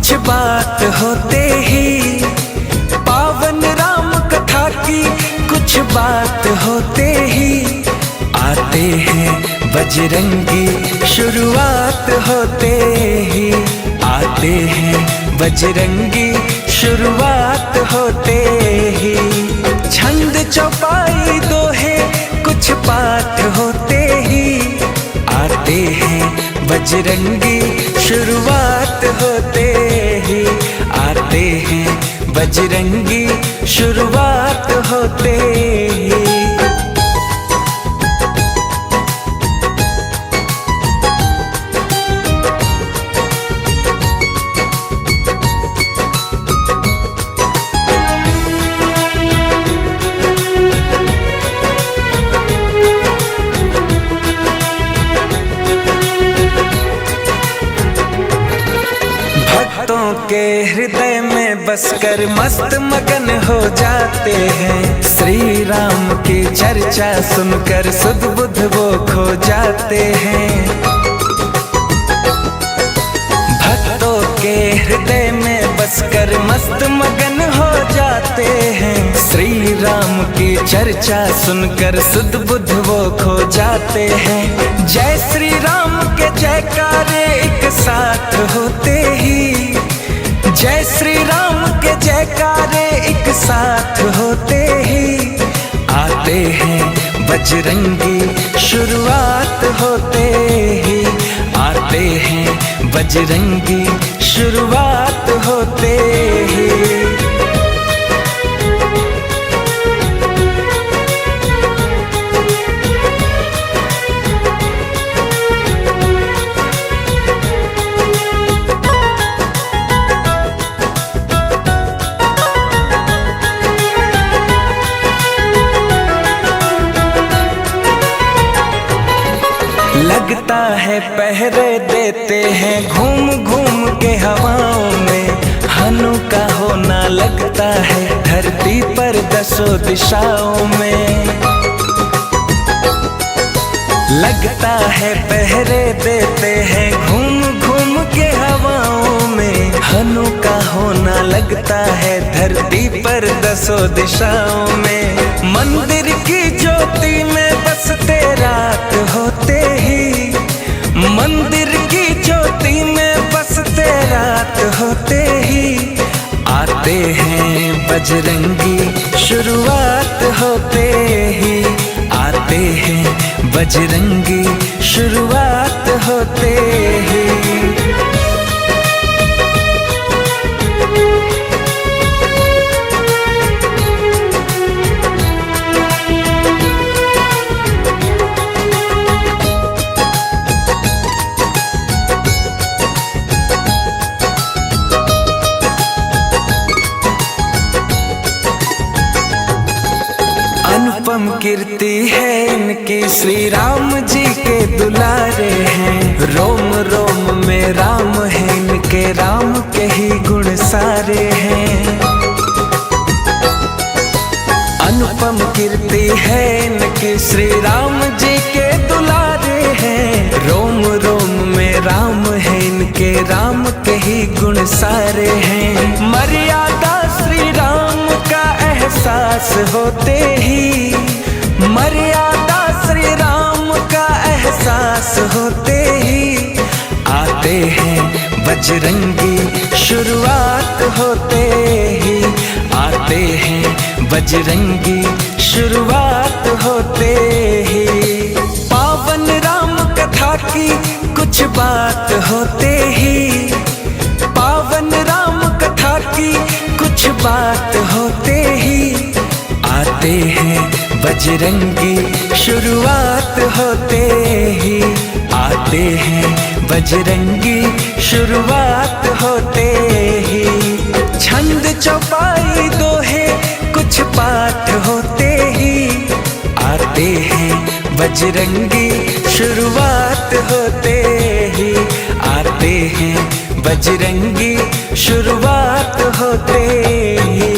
कुछ बात होते ही, पावन राम कथा की कुछ बात होते ही आते हैं बजरंगी। शुरुआत होते ही आते हैं बजरंगी, शुरुआत होते ही। छंद चौपाई दोहे कुछ पाठ होते ही आते हैं बजरंगी। शुरुआत होते ही आते हैं बजरंगी, शुरुआत होते ही। भक्तों के हृदय में बसकर मस्त मगन हो जाते हैं। श्री राम की चर्चा सुनकर सुध बुध वो खो जाते हैं। भक्तों के हृदय में बसकर मस्त मगन हो जाते हैं। श्री राम की चर्चा सुनकर सुध बुध वो खो जाते हैं। जय श्री राम के जयकारे एक साथ होते ही, जय श्री राम के जयकारे एक साथ होते ही आते हैं बजरंगी। शुरुआत होते ही आते हैं बजरंगी, शुरुआत होते ही। लगता है पहरे देते हैं घूम घूम के हवाओं में। हनु का होना लगता है धरती पर दसों दिशाओं में। लगता है पहरे देते हैं घूम घूम के हवाओं में। हनु का होना लगता है धरती पर दसों दिशाओं में। मंदिर की ज्योति में बसते रात होते ही, मंदिर की ज्योति में बसते रात होते ही आते हैं बजरंगी। शुरुआत होते ही आते हैं बजरंगी, शुरुआत होते ही। अनुपम कीर्ति है इनकी, श्री राम जी के दुलारे हैं। रोम रोम में राम है इनके, राम के ही गुण सारे हैं। अनुपम कीर्ति है इनकी, श्री राम जी के दुलारे हैं। रोम रोम में राम है इनके, राम के ही गुण सारे हैं। मर्यादा श्री राम का एहसास होते ही, मर्यादा श्री राम का एहसास होते ही आते हैं बजरंगी। शुरुआत होते ही आते हैं बजरंगी, शुरुआत होते ही। पावन राम कथा की कुछ बात होते ही, पावन राम कथा की कुछ बात होते ही आते हैं बजरंगी। शुरुआत होते ही आते हैं बजरंगी, शुरुआत होते ही। छंद चौपाई दोहे कुछ पाठ होते ही आते हैं बजरंगी। शुरुआत होते ही आते हैं बजरंगी, शुरुआत होते ही।